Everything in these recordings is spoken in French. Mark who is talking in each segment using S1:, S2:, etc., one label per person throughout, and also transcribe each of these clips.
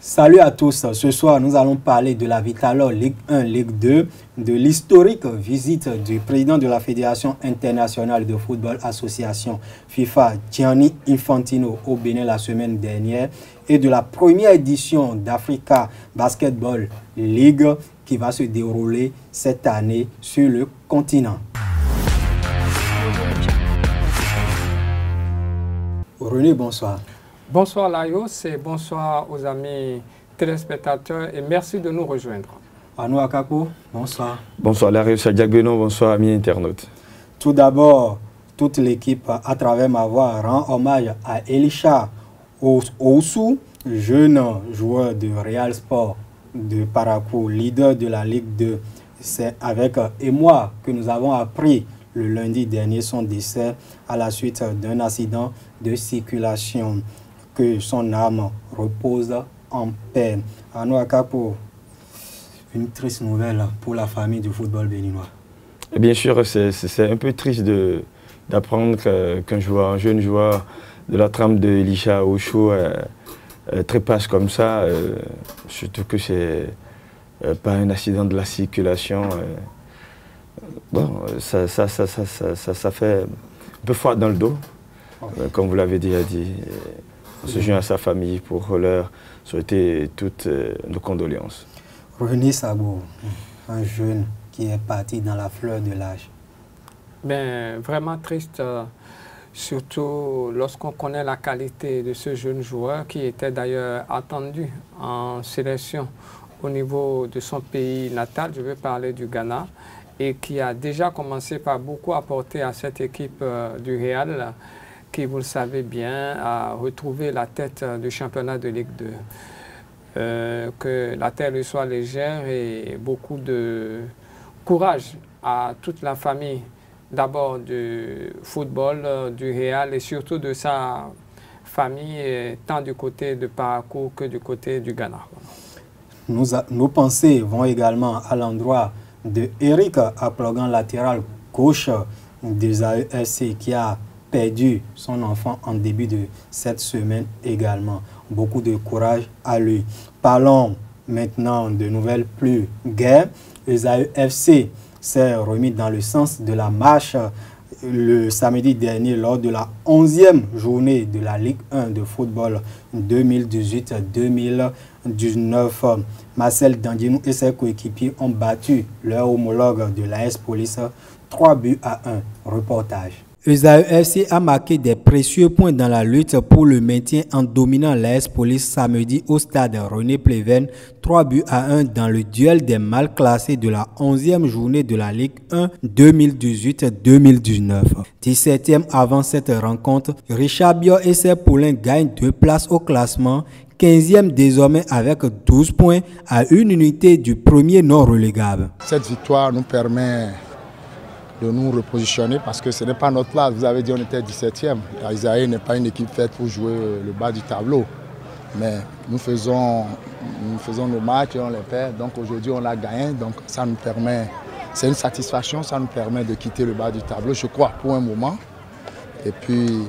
S1: Salut à tous, ce soir nous allons parler de la Vital'Or Ligue 1, Ligue 2, de l'historique visite du président de la Fédération internationale de football association FIFA, Gianni Infantino, au Bénin la semaine dernière et de la première édition d'Africa Basketball League qui va se dérouler cette année sur le continent. René, bonsoir.
S2: Bonsoir Laios et bonsoir aux amis téléspectateurs et merci de nous rejoindre.
S1: Anou Akapo, bonsoir.
S3: Bonsoir Laios, Jacques Beno, bonsoir amis internautes.
S1: Tout d'abord, toute l'équipe à travers ma voix rend hommage à Elisha Owusu, jeune joueur de Real Sport de Parakou, leader de la Ligue 2. C'est avec émoi que nous avons appris le lundi dernier son décès à la suite d'un accident de circulation. Que son âme repose en paix. Anou Akapo, une triste nouvelle pour la famille du football béninois.
S3: Bien sûr, c'est un peu triste d'apprendre qu'un jeune joueur de la trame de Elisha Owusu trépasse comme ça, surtout que c'est pas un accident de la circulation. Bon, ça fait un peu froid dans le dos, comme vous l'avez déjà dit. On se joint à sa famille pour leur souhaiter toutes nos condoléances.
S1: René Sabo, un jeune qui est parti dans la fleur de l'âge.
S2: Ben, vraiment triste, surtout lorsqu'on connaît la qualité de ce jeune joueur qui était d'ailleurs attendu en sélection au niveau de son pays natal, je veux parler du Ghana, et qui a déjà commencé par beaucoup apporter à cette équipe du Real, qui, vous le savez bien, a retrouvé la tête du championnat de Ligue 2. Que la terre lui soit légère et beaucoup de courage à toute la famille, d'abord du football, du Real et surtout de sa famille, tant du côté de Parakou que du côté du Ghana.
S1: Nos pensées vont également à l'endroit de Eric Aplogan, latéral gauche des AESC, qui a perdu son enfant en début de cette semaine également. Beaucoup de courage à lui. Parlons maintenant de nouvelles plus gaies. Les AEFC s'est remis dans le sens de la marche le samedi dernier lors de la 11e journée de la Ligue 1 de football 2018-2019. Marcel Dandinou et ses coéquipiers ont battu leur homologue de l'AS Police 3-1. Reportage. ESAEFC a marqué des précieux points dans la lutte pour le maintien en dominant l'AS Police samedi au stade René Pleven 3-1 dans le duel des mal classés de la 11e journée de la Ligue 1 2018-2019. 17e avant cette rencontre, Richard Biot et ses poulains gagnent 2 places au classement, 15e désormais avec 12 points à une unité du premier non relégable.
S4: Cette victoire nous permet de nous repositionner parce que ce n'est pas notre place. Vous avez dit on était 17e. Isaïe n'est pas une équipe faite pour jouer le bas du tableau. Mais nous faisons nos matchs et on les perd. Donc aujourd'hui on l'a gagné. Donc ça nous permet, c'est une satisfaction, ça nous permet de quitter le bas du tableau, je crois, pour un moment. Et puis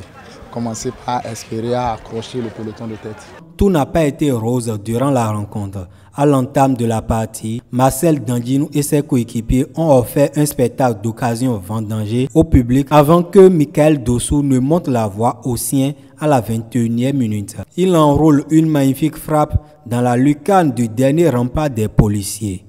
S4: commencer par espérer à accrocher le peloton de tête.
S1: Tout n'a pas été rose durant la rencontre. À l'entame de la partie, Marcel Dandinou et ses coéquipiers ont offert un spectacle d'occasion vendangée au public avant que Michael Dossou ne monte la voix aux siens à la 21e minute. Il enroule une magnifique frappe dans la lucarne du dernier rempart des policiers.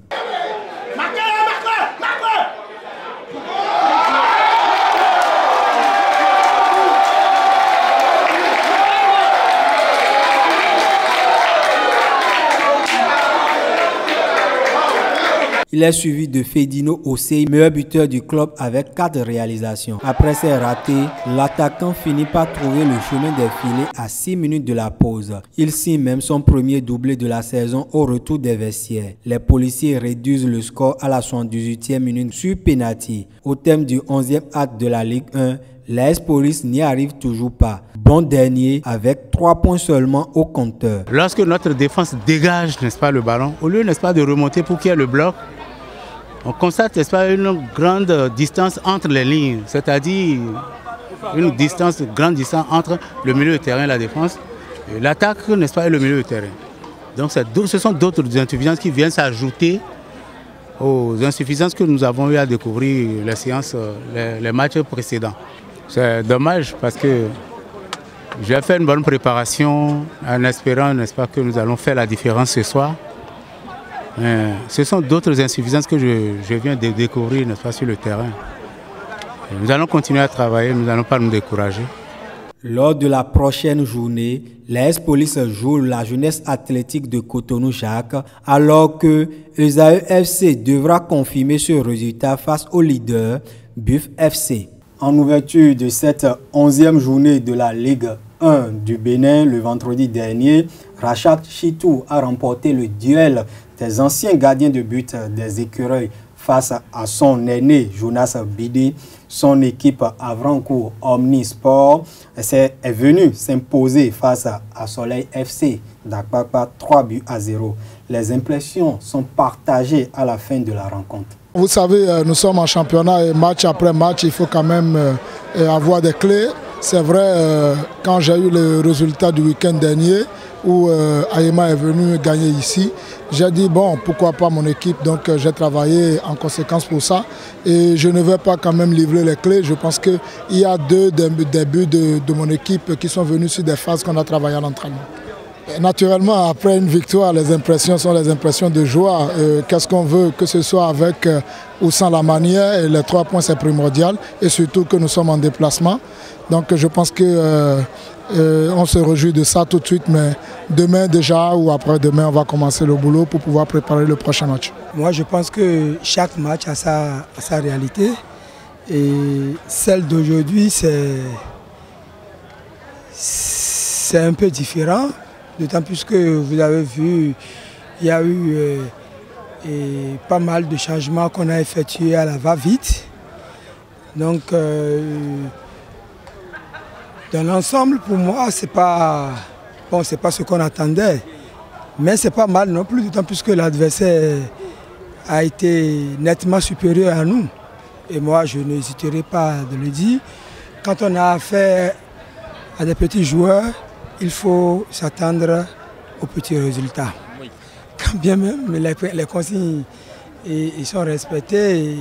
S1: Il est suivi de Fedino Osei, meilleur buteur du club avec 4 réalisations. Après ses ratés, l'attaquant finit par trouver le chemin des filets à 6 minutes de la pause. Il signe même son premier doublé de la saison au retour des vestiaires. Les policiers réduisent le score à la 78e minute sur penalty. Au terme du 11e acte de la Ligue 1, l'AS Police n'y arrive toujours pas. Bon dernier avec 3 points seulement au compteur.
S5: Lorsque notre défense dégage, n'est-ce pas, le ballon, au lieu, n'est-ce pas, de remonter pour qu'il y ait le bloc, on constate, n'est-ce pas, une grande distance entre les lignes, c'est-à-dire une grande distance entre le milieu de terrain et la défense, l'attaque, n'est-ce pas, et le milieu de terrain. Donc ce sont d'autres insuffisances qui viennent s'ajouter aux insuffisances que nous avons eu à découvrir les matchs précédents. C'est dommage parce que j'ai fait une bonne préparation en espérant, n'est-ce pas, que nous allons faire la différence ce soir. Mais ce sont d'autres insuffisances que je viens de découvrir, n'est-ce pas, sur le terrain. Et nous allons continuer à travailler, nous n'allons pas nous décourager.
S1: Lors de la prochaine journée, l'AS Police joue la jeunesse athlétique de Cotonou-Jacques, alors que Esaü FC devra confirmer ce résultat face au leader Buff FC. En ouverture de cette 11e journée de la Ligue 1 du Bénin, le vendredi dernier, Rachat Chitou a remporté le duel des anciens gardiens de but des Écureuils face à son aîné Jonas Bidé. Son équipe Avrancourt Omnisport est venue s'imposer face à Soleil FC d'Akpakpa 3-0. Les impressions sont partagées à la fin de la rencontre.
S4: Vous savez, nous sommes en championnat et match après match, il faut quand même avoir des clés. C'est vrai, quand j'ai eu le résultat du week-end dernier, où Aïma est venu gagner ici, j'ai dit bon, pourquoi pas mon équipe, donc j'ai travaillé en conséquence pour ça et je ne vais pas quand même livrer les clés. Je pense qu'il y a deux des buts de mon équipe qui sont venus sur des phases qu'on a travaillé à l'entraînement. Naturellement, après une victoire, les impressions sont les impressions de joie. Qu'est-ce qu'on veut, que ce soit avec ou sans la manière, et les 3 points c'est primordial, et surtout que nous sommes en déplacement. Donc je pense que on se réjouit de ça tout de suite, mais demain déjà ou après-demain, on va commencer le boulot pour pouvoir préparer le prochain match.
S6: Moi, je pense que chaque match a sa réalité, et celle d'aujourd'hui, c'est un peu différent. D'autant plus que vous avez vu, il y a eu pas mal de changements qu'on a effectués à la va-vite. Donc, dans l'ensemble, pour moi, c'est pas ce qu'on attendait. Mais c'est pas mal non plus, d'autant plus que l'adversaire a été nettement supérieur à nous. Et moi, je n'hésiterai pas de le dire. Quand on a affaire à des petits joueurs, il faut s'attendre aux petits résultats. Oui. Quand bien même les consignes ils sont respectés,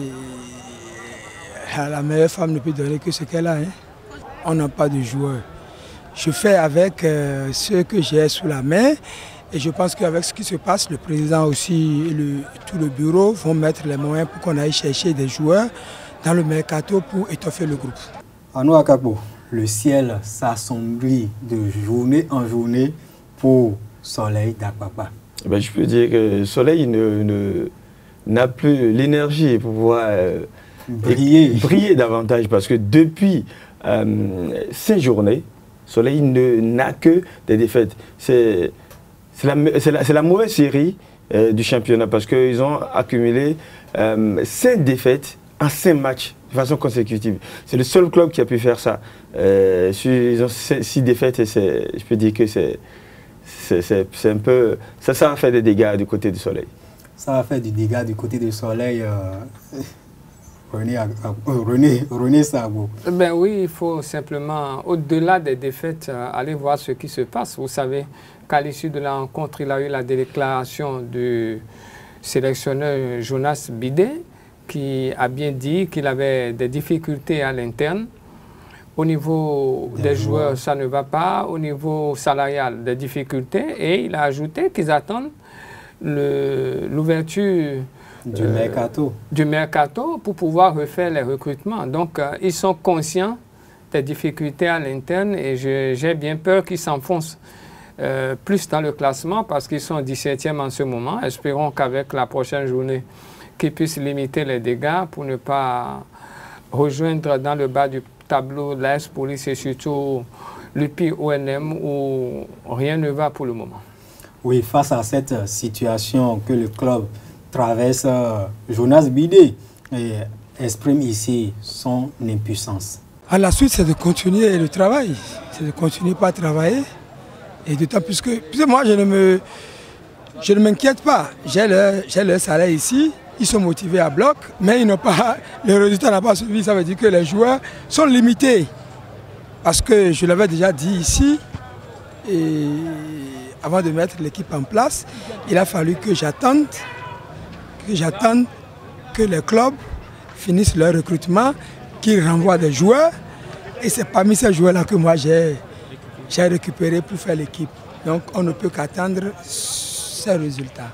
S6: la meilleure femme ne peut donner que ce qu'elle a. On n'a pas de joueurs. Je fais avec ceux que j'ai sous la main et je pense qu'avec ce qui se passe, le président aussi et tout le bureau vont mettre les moyens pour qu'on aille chercher des joueurs dans le mercato pour étoffer le groupe.
S1: Anou Akakbo, le ciel s'assombrit de journée en journée pour Soleil d'Akpakpa.
S3: Ben, je peux dire que Soleil n'a plus l'énergie pour pouvoir briller davantage parce que depuis 5 journées, Soleil n'a que des défaites. C'est la mauvaise série du championnat parce qu'ils ont accumulé 5 défaites en 5 matchs de façon consécutive. C'est le seul club qui a pu faire ça. Ils ont 6 défaites et je peux dire que c'est un peu... Ça a fait des dégâts du côté du Soleil.
S1: Ça a fait du dégât du côté du Soleil. René Sabo.
S2: Ben oui, il faut simplement, au-delà des défaites, aller voir ce qui se passe. Vous savez qu'à l'issue de la rencontre, il a eu la déclaration du sélectionneur Jonas Bidé, qui a bien dit qu'il avait des difficultés à l'interne. Au niveau des joueurs, ça ne va pas. Au niveau salarial, des difficultés. Et il a ajouté qu'ils attendent l'ouverture du mercato pour pouvoir refaire les recrutements. Donc, ils sont conscients des difficultés à l'interne et j'ai bien peur qu'ils s'enfoncent plus dans le classement parce qu'ils sont 17e en ce moment. Espérons qu'avec la prochaine journée, qu'ils puissent limiter les dégâts pour ne pas rejoindre dans le bas du tableau l'AS Police et surtout l'UPI ONM où rien ne va pour le moment.
S1: Oui, face à cette situation que le club traverse, Jonas Bidé exprime ici son impuissance.
S6: À la suite, c'est de continuer le travail, c'est de continuer par travailler. Et d'autant plus que moi, je ne m'inquiète pas. J'ai leur salaire ici, ils sont motivés à bloc, mais ils n'ont pas, le résultat n'a pas suivi. Ça veut dire que les joueurs sont limités. Parce que je l'avais déjà dit ici, et avant de mettre l'équipe en place, il a fallu que j'attende que les clubs finissent leur recrutement, qu'ils renvoient des joueurs. Et c'est parmi ces joueurs-là que moi j'ai récupéré pour faire l'équipe. Donc on ne peut qu'attendre ces résultats.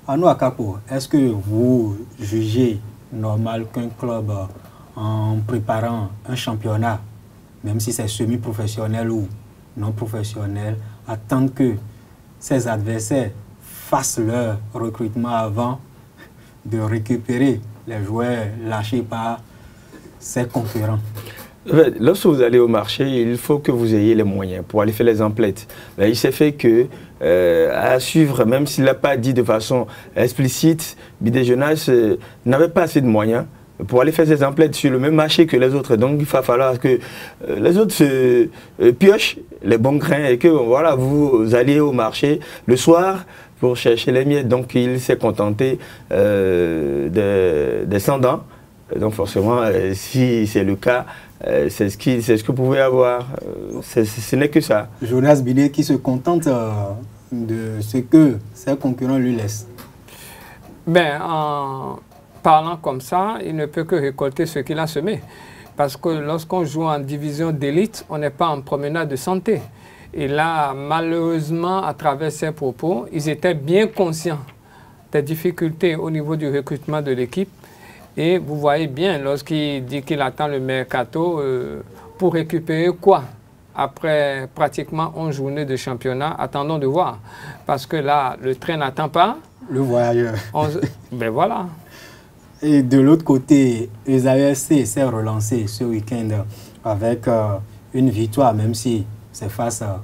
S1: Anou Akapo, est-ce que vous jugez normal qu'un club, en préparant un championnat, même si c'est semi-professionnel ou non professionnel, attende que ses adversaires fassent leur recrutement avant de récupérer les joueurs lâchés par ses concurrents?
S3: Lorsque vous allez au marché, il faut que vous ayez les moyens pour aller faire les emplettes. Mais il s'est fait que, à suivre, même s'il n'a pas dit de façon explicite, Bidé Jonas n'avait pas assez de moyens pour aller faire ses emplettes sur le même marché que les autres. Donc il va falloir que les autres se piochent les bons grains et que voilà, vous alliez au marché le soir pour chercher les miettes. Donc il s'est contenté des sans-dents. Donc forcément, si c'est le cas, c'est ce que vous pouvez avoir. Ce n'est que ça.
S1: Jonas Bidé qui se contente de ce que ses concurrents lui laissent.
S2: Ben, en parlant comme ça, il ne peut que récolter ce qu'il a semé. Parce que lorsqu'on joue en division d'élite, on n'est pas en promenade de santé. Et là, malheureusement, à travers ces propos, ils étaient bien conscients des difficultés au niveau du recrutement de l'équipe. Et vous voyez bien, lorsqu'il dit qu'il attend le mercato, pour récupérer quoi? Après pratiquement 11 journées de championnat, attendons de voir. Parce que là, le train n'attend pas.
S1: Le voyageur.
S2: Ben voilà.
S1: Et de l'autre côté, USAFC s'est relancé ce week-end avec une victoire, même si c'est face à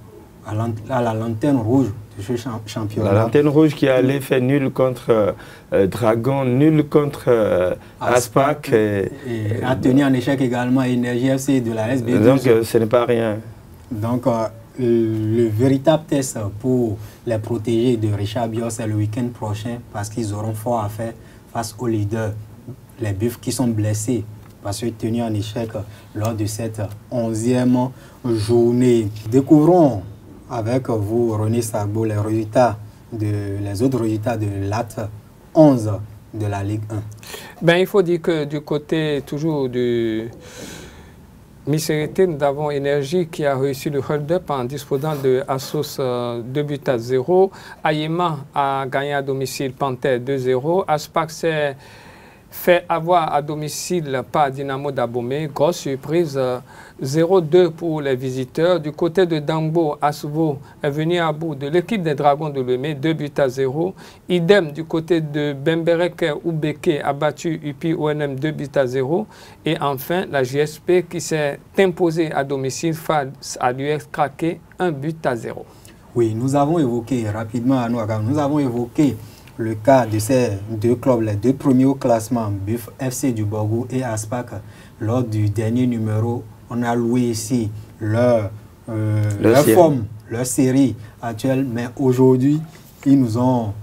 S1: la lanterne rouge de ce championnat.
S3: La lanterne rouge qui allait faire nul contre Dragon, nul contre Aspac.
S1: Et a tenu en échec également Énergie FC de la SB.
S3: Donc ce n'est pas rien.
S1: Donc le véritable test pour les protégés de Richard Bios c'est le week-end prochain parce qu'ils auront fort à faire face aux leaders, les Buffs qui sont blessés parce qu'ils tenus en échec lors de cette 11e journée. Découvrons avec vous, René Sagbo, les autres résultats de l'AT 11 de la Ligue 1.
S2: Ben, il faut dire que du côté toujours du Misérité, nous avons Énergie qui a réussi le hold-up en disposant de Assos 2-0. Ayema a gagné à domicile Panthère 2-0. Aspac s'est fait avoir à domicile par Dynamo d'Abomey. Grosse surprise, 0-2 pour les visiteurs. Du côté de Dambo, Asvo est venu à bout de l'équipe des Dragons de Lemay, 2-0. Idem du côté de Bembereke Oubeke a battu UPI ONM 2-0. Et enfin, la JSP qui s'est imposée à domicile face à l'US Craqué, 1-0.
S1: Oui, nous avons évoqué rapidement à Nouakam, nous avons évoqué le cas de ces deux clubs, les deux premiers au classement, Buff FC du Borgou et Aspac. Lors du dernier numéro, on a loué ici leur forme, leur série actuelle, mais aujourd'hui, ils nous ont,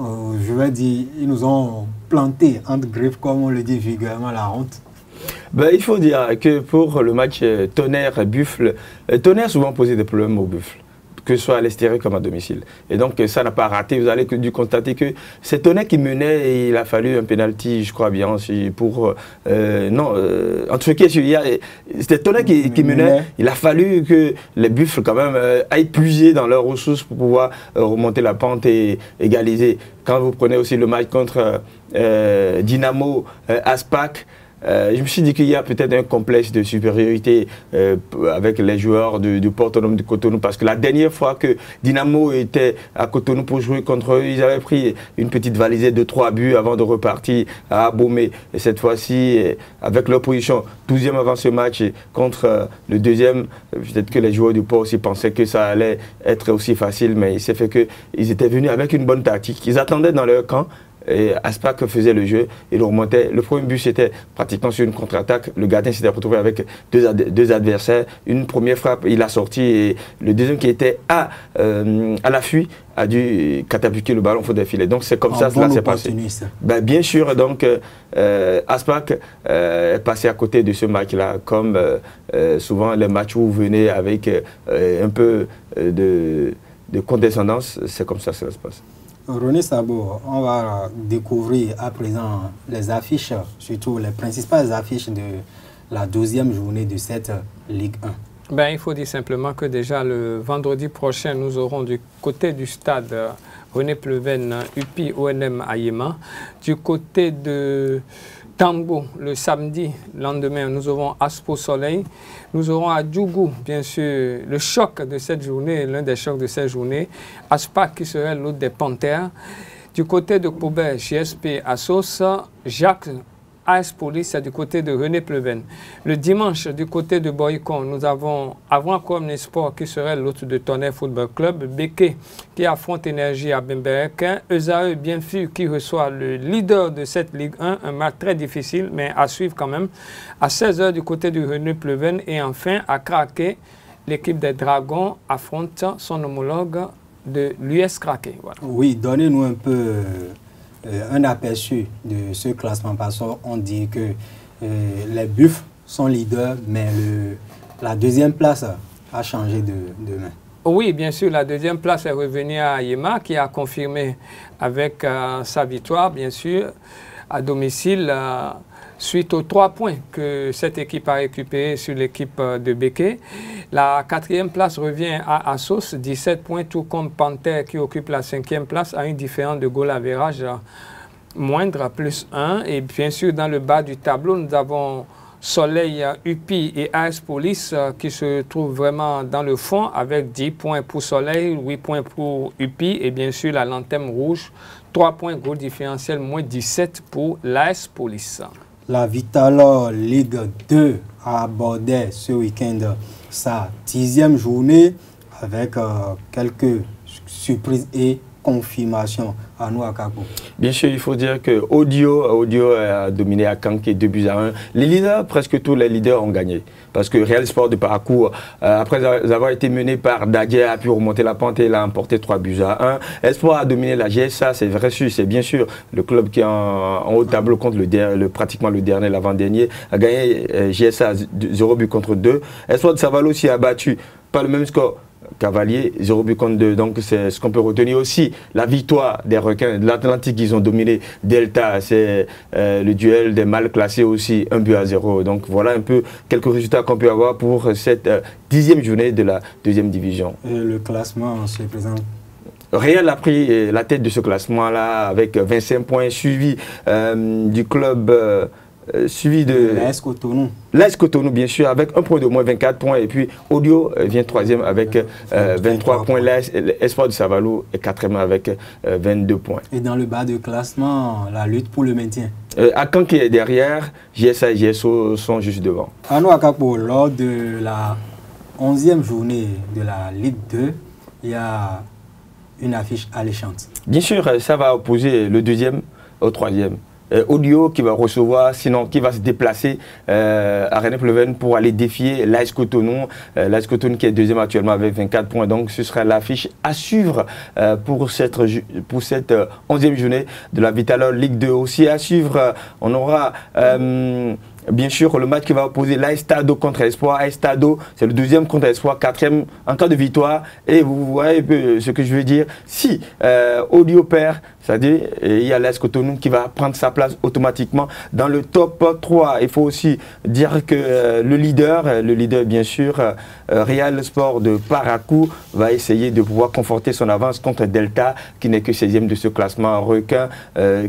S1: ils nous ont planté entre griffes, comme on le dit vulgairement, la honte.
S3: Ben, il faut dire que pour le match Tonnerre-Buffle, Tonnerre a souvent posé des problèmes au Buffle, que ce soit à l'extérieur comme à domicile. Et donc ça n'a pas raté. Vous allez dû constater que c'est Tonnerre qui menait et il a fallu un penalty, je crois bien, pour... en tout cas, c'était Tonnerre qui menait. Il a fallu que les Buffles quand même aillent puiser dans leurs ressources pour pouvoir remonter la pente et égaliser. Quand vous prenez aussi le match contre Dynamo Aspac, je me suis dit qu'il y a peut-être un complexe de supériorité avec les joueurs du Port Autonome de Cotonou, parce que la dernière fois que Dynamo était à Cotonou pour jouer contre eux, ils avaient pris une petite valisette de 3 buts avant de repartir à Abomey. Et cette fois-ci, avec leur position 12e avant ce match contre le 2e, peut-être que les joueurs du Port aussi pensaient que ça allait être aussi facile, mais il s'est fait qu'ils étaient venus avec une bonne tactique. Ils attendaient dans leur camp. Et Aspac faisait le jeu, il remontait. Le premier but, c'était pratiquement sur une contre-attaque. Le gardien s'était retrouvé avec deux adversaires. Une première frappe, il a sorti. Et le deuxième qui était à l'affût a dû catapulter le ballon au fond des filets. Donc c'est comme ça que cela s'est passé. Ben, bien sûr, donc Aspac est passé à côté de ce match-là, comme souvent les matchs où vous venez avec un peu condescendance, c'est comme ça que ça se passe.
S1: René Sabo, on va découvrir à présent les affiches, surtout les principales affiches de la 12e journée de cette Ligue 1.
S2: Ben, il faut dire simplement que déjà le vendredi prochain, nous aurons du côté du stade René Pleven, UPI ONM Ayema. Du côté de Tambo, le samedi, lendemain, nous aurons Aspo Soleil. Nous aurons à Djougou, bien sûr, le choc de cette journée, l'un des chocs de cette journée. Aspa qui serait l'autre des Panthères. Du côté de Koubert, JSP Assos, Jacques AS Police, c'est du côté de René Pleven. Le dimanche, du côté de Boycon, nous avons Avant comme Sport qui serait l'autre de Tonnerre Football Club, Béké qui affronte Énergie à Bemberg, Esae Bienfu qui reçoit le leader de cette Ligue 1, un match très difficile mais à suivre quand même. À 16 h du côté du René Pleven et enfin à Craquet, l'équipe des Dragons affronte son homologue de l'US Craquet. Voilà.
S1: Oui, donnez-nous un peu un aperçu de ce classement parce qu'on dit que les Buffs sont leaders, mais la deuxième place a changé de main.
S2: Oui, bien sûr, la deuxième place est revenue à Ayema qui a confirmé avec sa victoire, bien sûr, à domicile, suite aux 3 points que cette équipe a récupérés sur l'équipe de Béké. La 4e place revient à Assos, 17 points, tout comme Panther qui occupe la 5e place à une différence de goal average moindre, plus 1. Et bien sûr, dans le bas du tableau, nous avons Soleil, UPI et AS Police qui se trouvent vraiment dans le fond avec 10 points pour Soleil, 8 points pour UPI et bien sûr la lanterne rouge, 3 points goal différentiel, moins 17 pour l'AS Police.
S1: La Vitalor Ligue 2 a abordé ce week-end sa 10e journée avec quelques surprises et confirmations. À nous à Kako.
S3: Bien sûr, il faut dire que Audio a dominé à Kanké 2-1. Les leaders, presque tous les leaders ont gagné. Parce que Real Sport de Paracourt, après avoir été mené par Dadje, a pu remonter la pente et il a emporté 3-1. Espoir a dominé la GSA, c'est vrai, c'est bien sûr le club qui est en haut tableau contre pratiquement le dernier, l'avant-dernier, a gagné GSA 0-2. Espoir de Savalo aussi a battu, pas le même score. Cavalier, 0-2, donc c'est ce qu'on peut retenir aussi. La victoire des requins de l'Atlantique, ils ont dominé Delta, c'est le duel des mal classés aussi, 1-0. Donc voilà un peu quelques résultats qu'on peut avoir pour cette 10e journée de la 2e division.
S1: Et le classement se présente.
S3: Real a pris la tête de ce classement-là avec 25 points, suivi du club... suivi de
S1: l'AS Cotonou.
S3: L'AS Cotonou, bien sûr, avec un point de moins, 24 points. Et puis, Audio vient 3e avec 23 points. L'Espoir de Savalo est 4e avec 22 points.
S1: Et dans le bas de classement, la lutte pour le maintien.
S3: Akan qui est derrière, GSA et GSO sont juste devant.
S1: Anou Akapo, lors de la 11e journée de la Ligue 2, il y a une affiche alléchante.
S3: Bien sûr, ça va opposer le 2e au 3e. Audio qui va recevoir, sinon qui va se déplacer à René Pleven pour aller défier l'AS Cotonou. L'AS Cotonou qui est 2e actuellement avec 24 points. Donc ce sera l'affiche à suivre pour cette 11e journée de la Vitalor Ligue 2. Aussi à suivre, on aura... bien sûr, le match qui va opposer l'Estado contre Espoir. Estado, c'est le 2e contre Espoir, 4e en cas de victoire. Et vous voyez un peu ce que je veux dire. Si Audio perd, c'est-à-dire il y a l'AS Cotonou qui va prendre sa place automatiquement dans le top 3. Il faut aussi dire que le leader bien sûr, Real Sport de Paracourt, va essayer de pouvoir conforter son avance contre Delta, qui n'est que 16e de ce classement. Requin,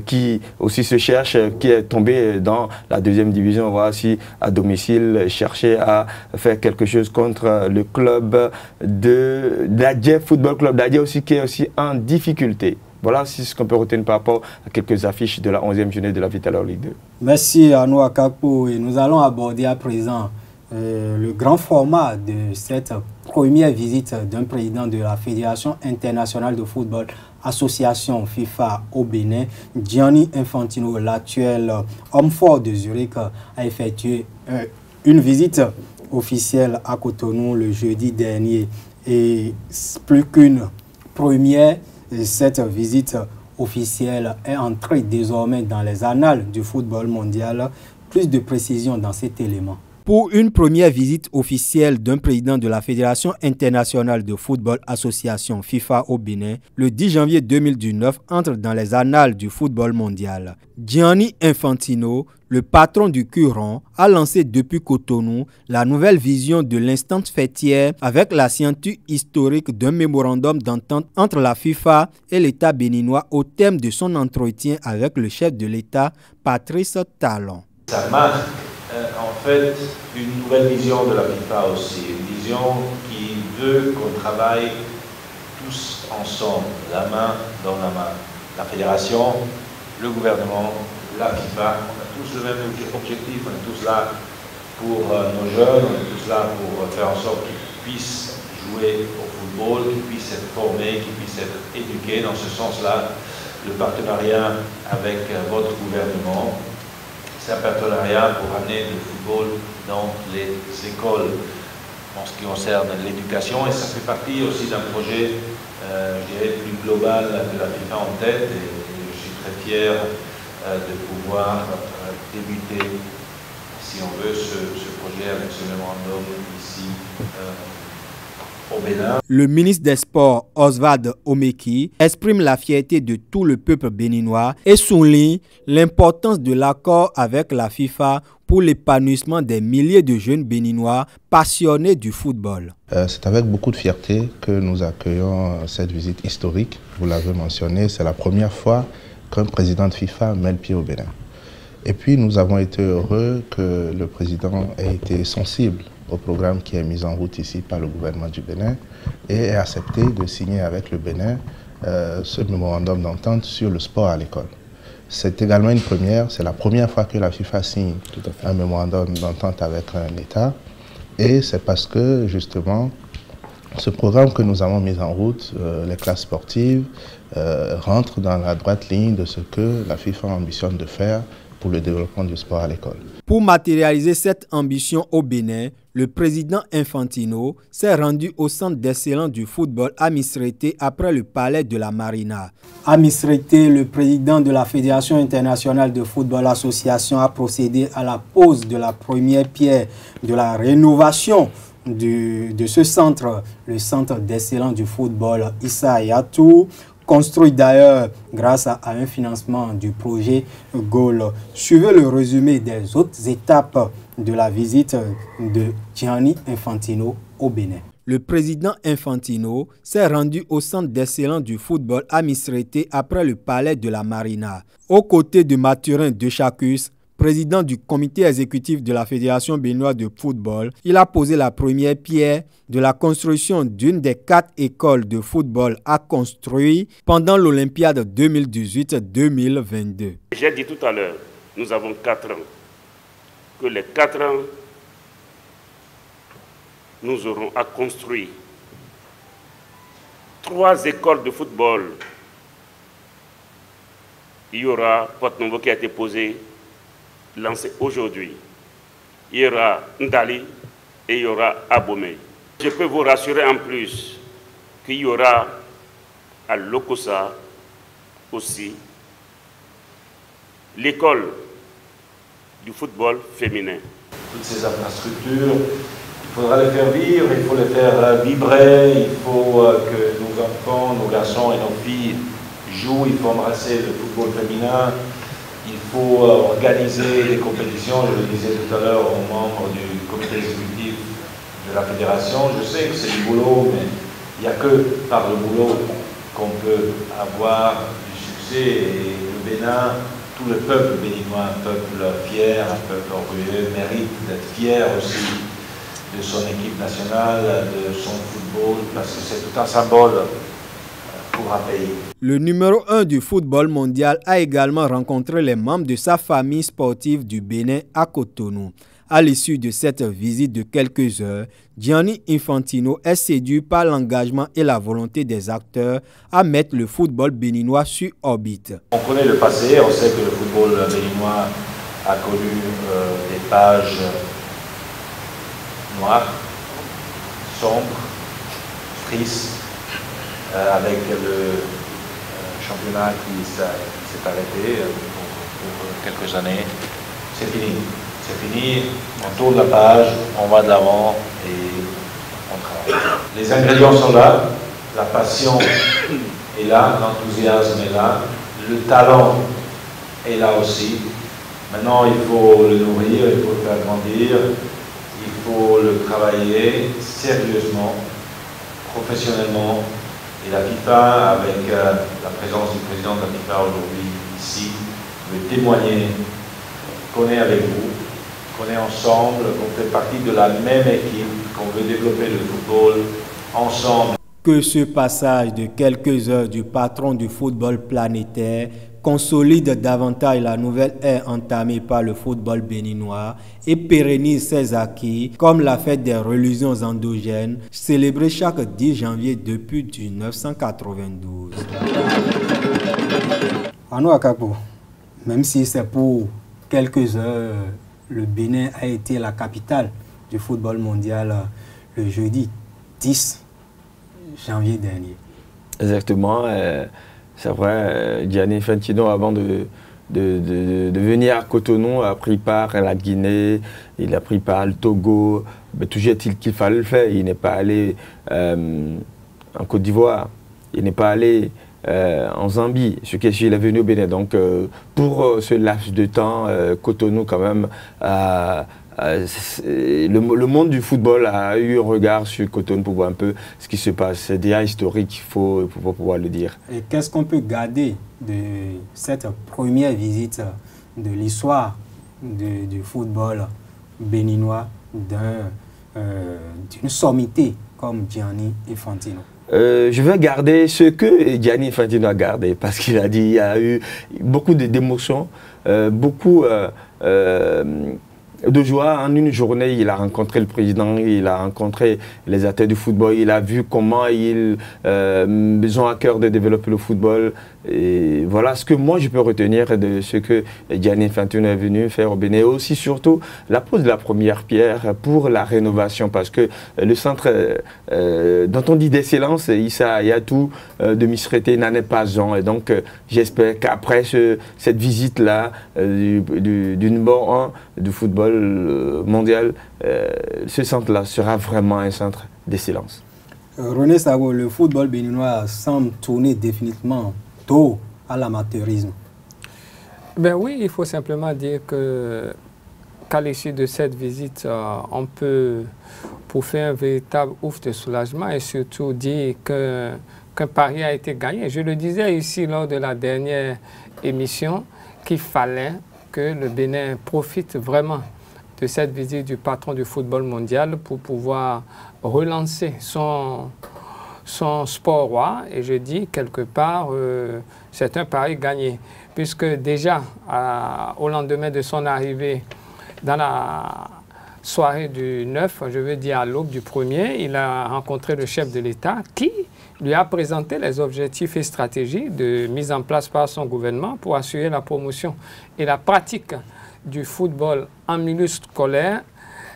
S3: qui aussi se cherche, qui est tombé dans la 2e division. On va aussi à domicile chercher à faire quelque chose contre le club de Dadje Football Club. Dadje aussi qui est aussi en difficulté. Voilà ce qu'on peut retenir par rapport à quelques affiches de la 11e journée de la Vitalor Ligue 2.
S1: Merci à nous à Kakpo et nous allons aborder à présent le grand format de cette première visite d'un président de la Fédération internationale de football, association FIFA au Bénin. Gianni Infantino, l'actuel homme fort de Zurich, a effectué une visite officielle à Cotonou le jeudi dernier. Et plus qu'une première, cette visite officielle est entrée désormais dans les annales du football mondial. Plus de précision dans cet élément. Pour une première visite officielle d'un président de la Fédération internationale de football association FIFA au Bénin, le 10 janvier 2019 entre dans les annales du football mondial. Gianni Infantino, le patron du Curon, a lancé depuis Cotonou la nouvelle vision de l'instant fêtière avec la signature historique d'un mémorandum d'entente entre la FIFA et l'État béninois au terme de son entretien avec le chef de l'État, Patrice Talon.
S7: Ça marque en fait une nouvelle vision de la FIFA aussi, une vision qui veut qu'on travaille tous ensemble, la main dans la main. La fédération, le gouvernement, la FIFA, on a tous le même objectif, on est tous là pour nos jeunes, on est tous là pour faire en sorte qu'ils puissent jouer au football, qu'ils puissent être formés, qu'ils puissent être éduqués. Dans ce sens-là, le partenariat avec votre gouvernement, c'est un partenariat pour amener le football dans les écoles en ce qui concerne l'éducation, et ça fait partie aussi d'un projet je dirais plus global de la FIFA en tête, et je suis très fier de pouvoir débuter, si on veut, ce projet avec ce mémorandum ici au Bénin.
S1: Le ministre des Sports, Oswald Omeki, exprime la fierté de tout le peuple béninois et souligne l'importance de l'accord avec la FIFA pour l'épanouissement des milliers de jeunes béninois passionnés du football.
S8: C'est avec beaucoup de fierté que nous accueillons cette visite historique. Vous l'avez mentionné, c'est la première fois qu'un président de FIFA met le pied au Bénin. Et puis nous avons été heureux que le président ait été sensible au programme qui est mis en route ici par le gouvernement du Bénin et ait accepté de signer avec le Bénin ce mémorandum d'entente sur le sport à l'école. C'est également une première, c'est la première fois que la FIFA signe un mémorandum d'entente avec un État, et c'est parce que justement ce programme que nous avons mis en route, les classes sportives, rentre dans la droite ligne de ce que la FIFA ambitionne de faire pour le développement du sport à l'école.
S1: Pour matérialiser cette ambition au Bénin, le président Infantino s'est rendu au centre d'excellence du football à Misrete après le palais de la Marina. À Misrete, le président de la Fédération internationale de football association a procédé à la pose de la première pierre de la rénovation de ce centre, le centre d'excellence du football Issa Yatou, construit d'ailleurs grâce à un financement du projet GOAL. Suivez le résumé des autres étapes de la visite de Gianni Infantino au Bénin. Le président Infantino s'est rendu au centre d'excellence du football à Misrete après le palais de la Marina. Aux côtés de Mathurin Dechacus, président du comité exécutif de la Fédération béninoise de football, il a posé la première pierre de la construction d'une des 4 écoles de football à construire pendant l'Olympiade 2018-2022.
S9: J'ai dit tout à l'heure, nous avons 4 ans. Que les 4 ans, nous aurons à construire 3 écoles de football. Il y aura Porte Novo qui a été posé, lancé aujourd'hui. Il y aura Ndali et il y aura Abomey. Je peux vous rassurer en plus qu'il y aura à Lokossa aussi l'école du football féminin.
S7: Toutes ces infrastructures, il faudra les faire vivre, il faut les faire vibrer, il faut que nos enfants, nos garçons et nos filles jouent, il faut embrasser le football féminin. Il faut organiser des compétitions, je le disais tout à l'heure aux membres du comité exécutif de la fédération. Je sais que c'est du boulot, mais il n'y a que par le boulot qu'on peut avoir du succès. Et le Bénin, tout le peuple béninois, un peuple fier, un peuple orgueilleux, mérite d'être fier aussi de son équipe nationale, de son football, parce que c'est tout un symbole pour un pays.
S1: Le numéro 1 du football mondial a également rencontré les membres de sa famille sportive du Bénin à Cotonou. À l'issue de cette visite de quelques heures, Gianni Infantino est séduit par l'engagement et la volonté des acteurs à mettre le football béninois sur orbite.
S7: On connaît le passé, on sait que le football béninois a connu des pages noires, sombres, tristes, avec le championnat qui s'est arrêté pour quelques années. C'est fini. c'est fini, on tourne la page, on va de l'avant et on travaille. Les ingrédients sont là, la passion est là, l'enthousiasme est là, le talent est là aussi. Maintenant, il faut le nourrir, il faut le faire grandir, il faut le travailler sérieusement, professionnellement. Et la FIFA, avec la présence du président de la FIFA aujourd'hui ici, veut témoigner qu'on est avec vous, qu'on est ensemble, qu'on fait partie de la même équipe, qu'on veut développer le football ensemble.
S1: Que ce passage de quelques heures du patron du football planétaire consolide davantage la nouvelle ère entamée par le football béninois et pérennise ses acquis, comme la fête des religions endogènes, célébrée chaque 10 janvier depuis 1992. Arnaud Akapo, même si c'est pour quelques heures, le Bénin a été la capitale du football mondial le jeudi 10 janvier dernier. Exactement.
S3: C'est vrai, Gianni Infantino, avant de venir à Cotonou, a pris part à la Guinée, il a pris part au Togo. Mais toujours est-il qu'il fallait le faire. Il n'est pas allé en Côte d'Ivoire, il n'est pas allé en Zambie, ce qui est sûr, il est venu au Bénin. Donc, pour ce laps de temps, Cotonou, quand même, le monde du football a eu un regard sur Cotonou pour voir un peu ce qui se passe. C'est déjà historique, il faut pouvoir le dire.
S1: Et qu'est-ce qu'on peut garder de cette première visite de l'histoire du football béninois d'une sommité comme Gianni Infantino?
S3: Je veux garder ce que Gianni Infantino a gardé, parce qu'il a dit qu'il y a eu beaucoup d'émotions, beaucoup de joie. En une journée, il a rencontré le président, il a rencontré les acteurs du football, il a vu comment ils ont à cœur de développer le football. Et voilà ce que moi je peux retenir de ce que Gianni Infantino est venu faire au Bénin. Aussi surtout la pose de la première pierre pour la rénovation, parce que le centre dont on dit d'excellence, Issa Hayatou de Misrété n'en est pas un. Et donc j'espère qu'après cette visite-là du numéro 1 du football mondial, ce centre-là sera vraiment un centre d'excellence.
S1: René Sago, le football béninois semble tourner définitivement tôt à l'amateurisme.
S2: Ben oui, il faut simplement dire qu'à l'issue de cette visite, on peut, pour faire un véritable ouf de soulagement et surtout dire qu'un pari a été gagné. Je le disais ici lors de la dernière émission qu'il fallait que le Bénin profite vraiment de cette visite du patron du football mondial pour pouvoir relancer son sport roi. Et je dis quelque part, c'est un pari gagné, puisque déjà au lendemain de son arrivée dans la soirée du 9, je veux dire à l'aube du 1er, il a rencontré le chef de l'État qui lui a présenté les objectifs et stratégies de mise en place par son gouvernement pour assurer la promotion et la pratique du football en milieu scolaire,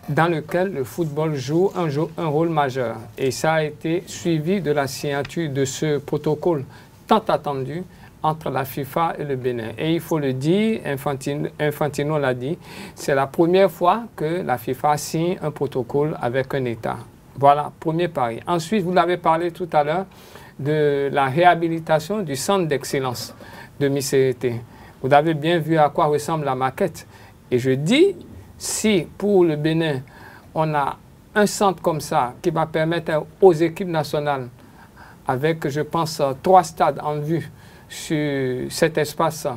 S2: dans lequel le football joue un rôle majeur. Et ça a été suivi de la signature de ce protocole tant attendu entre la FIFA et le Bénin. Et il faut le dire, Infantino l'a dit, c'est la première fois que la FIFA signe un protocole avec un État. Voilà, premier pari. Ensuite, vous l'avez parlé tout à l'heure de la réhabilitation du centre d'excellence de Missérété. Vous avez bien vu à quoi ressemble la maquette. Et je dis, si pour le Bénin, on a un centre comme ça qui va permettre aux équipes nationales, avec, je pense, 3 stades en vue sur cet espace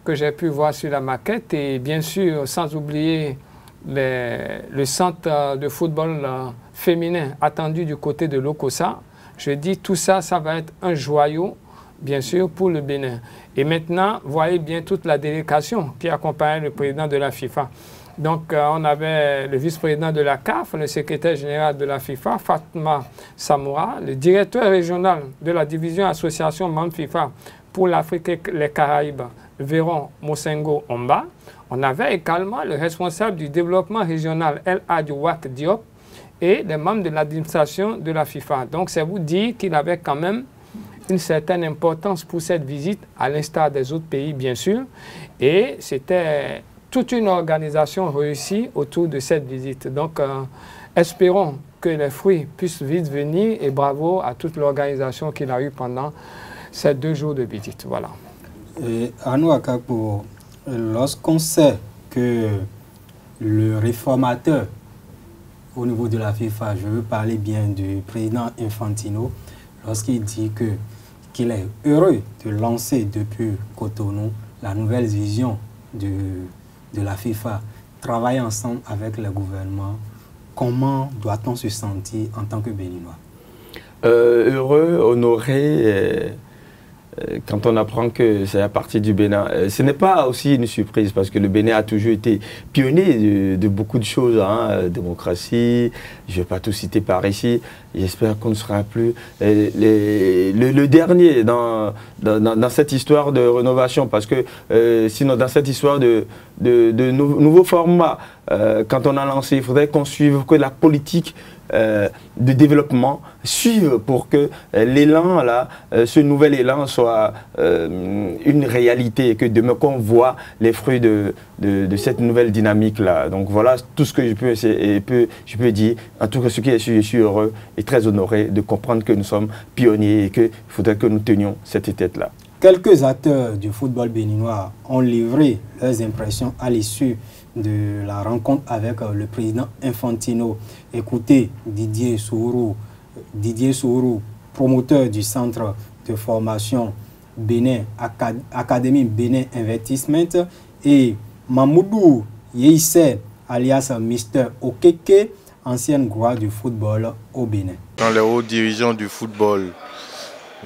S2: que j'ai pu voir sur la maquette, et bien sûr, sans oublier le centre de football féminin attendu du côté de l'Okosa, je dis tout ça, ça va être un joyau, bien sûr, pour le Bénin. Et maintenant, voyez bien toute la délégation qui accompagne le président de la FIFA. Donc, on avait le vice-président de la CAF, le secrétaire général de la FIFA, Fatma Samoura, le directeur régional de la division association membre FIFA pour l'Afrique et les Caraïbes, Véron Mosengo Omba. On avait également le responsable du développement régional, El Hadji Wak Diop, et les membres de l'administration de la FIFA. Donc, c'est vous dire qu'il avait quand même une certaine importance pour cette visite, à l'instar des autres pays, bien sûr. Et c'était toute une organisation réussie autour de cette visite. Donc, espérons que les fruits puissent vite venir et bravo à toute l'organisation qu'il a eue pendant ces 2 jours de visite. Voilà.
S1: Et Arnaud Akakpo, lorsqu'on sait que le réformateur au niveau de la FIFA, je veux parler bien du président Infantino, lorsqu'il dit qu'il est heureux de lancer depuis Cotonou la nouvelle vision de la FIFA, travailler ensemble avec le gouvernement, comment doit-on se sentir en tant que Béninois?
S3: Heureux, honoré, quand on apprend que c'est à partir du Bénin. Ce n'est pas aussi une surprise parce que le Bénin a toujours été pionnier de beaucoup de choses, hein, démocratie, je ne vais pas tout citer par ici, j'espère qu'on ne sera plus le dernier dans cette histoire de rénovation parce que sinon dans cette histoire de nouveaux formats, quand on a lancé, il faudrait qu'on suive que la politique de développement suivre pour que l'élan là, ce nouvel élan soit une réalité et que demain qu'on voit les fruits de cette nouvelle dynamique là. Donc voilà tout ce que je peux dire. En tout cas, ce qui est sûr, je suis heureux et très honoré de comprendre que nous sommes pionniers et qu'il faudrait que nous tenions cette tête là.
S1: Quelques acteurs du football béninois ont livré leurs impressions à l'issue de la rencontre avec le président Infantino. Écoutez Didier Sourou, promoteur du centre de formation Bénin, Académie Bénin Investissement, et Mamoudou Yeissé, alias Mr. Okeke, ancienne gloire du football au Bénin.
S10: Quand les hauts dirigeants du football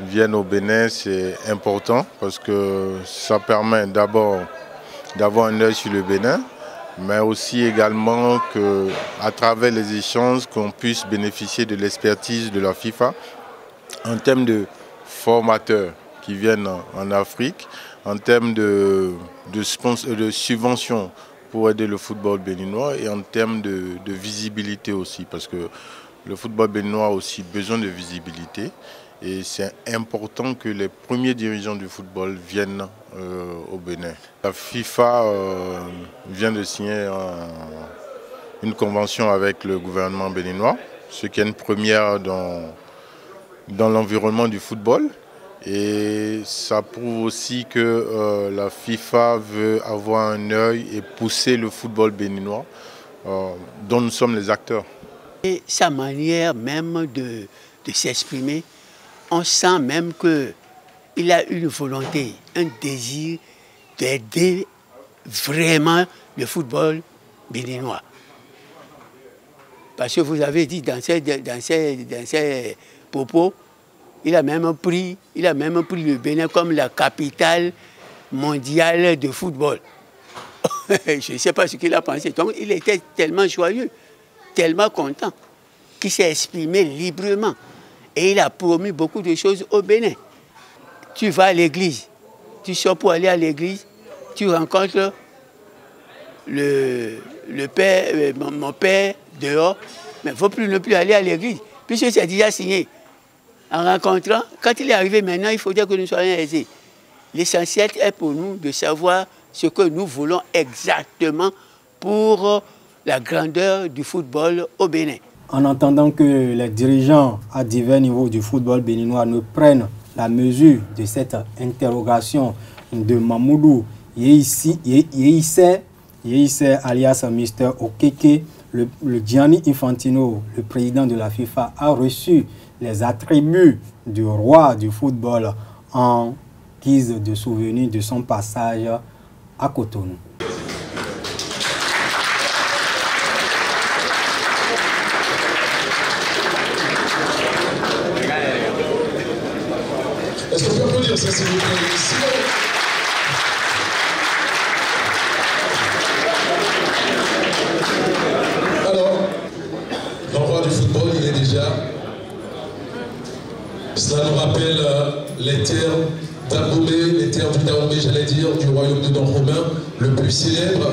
S10: viennent au Bénin, c'est important parce que ça permet d'abord d'avoir un œil sur le Bénin, mais aussi également qu'à travers les échanges, qu'on puisse bénéficier de l'expertise de la FIFA en termes de formateurs qui viennent en Afrique, en termes de subventions pour aider le football béninois et en termes de visibilité aussi, parce que le football béninois a aussi besoin de visibilité. Et c'est important que les premiers dirigeants du football viennent au Bénin. La FIFA vient de signer une convention avec le gouvernement béninois, ce qui est une première dans l'environnement du football. Et ça prouve aussi que la FIFA veut avoir un œil et pousser le football béninois, dont nous sommes les acteurs.
S11: Et sa manière même de s'exprimer, on sent même qu'il a une volonté, un désir d'aider vraiment le football béninois. Parce que vous avez dit dans ses propos, il a même pris le Bénin comme la capitale mondiale de football. Je ne sais pas ce qu'il a pensé. Donc il était tellement joyeux, tellement content, qu'il s'est exprimé librement. Et il a promis beaucoup de choses au Bénin. Tu vas à l'église, tu sors pour aller à l'église, tu rencontres le père, mon père dehors, mais il ne faut ne plus aller à l'église, puisque c'est déjà signé. En rencontrant, quand il est arrivé maintenant, il faudrait que nous soyons aisés. L'essentiel est pour nous de savoir ce que nous voulons exactement pour la grandeur du football au Bénin.
S1: En attendant que les dirigeants à divers niveaux du football béninois ne prennent la mesure de cette interrogation de Mamoudou Yeissé, alias Mr. Okeke, le Gianni Infantino, le président de la FIFA, a reçu les attributs du roi du football en guise de souvenir de son passage à Cotonou.
S12: Est-ce qu'on peut applaudir ça, s'il vous plaît? Alors, le roi du football, il est déjà. Cela nous rappelle les terres d'Abomey, les terres du Dahomey, j'allais dire, du royaume de Don Romain, le plus célèbre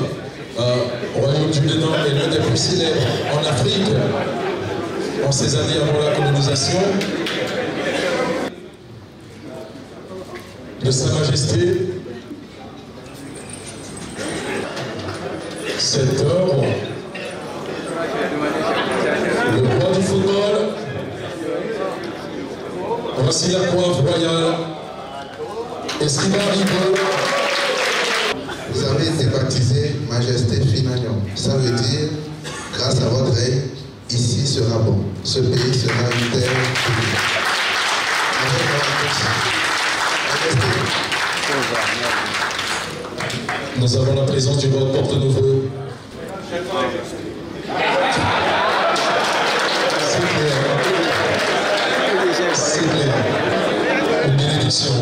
S12: royaume du Bénin et l'un des plus célèbres en Afrique, en ces années avant la colonisation. De Sa Majesté, cet ordre. Le roi du football. Voici la coiffe royale. Escrima Rigaud.
S8: Vous avez été baptisé Majesté Finagnon. Ça veut dire, grâce à votre règne, ici sera bon. Ce pays sera une terre publique.
S12: Nous avons la présence du roi de Porto-Novo. C'est clair. Une bénédiction.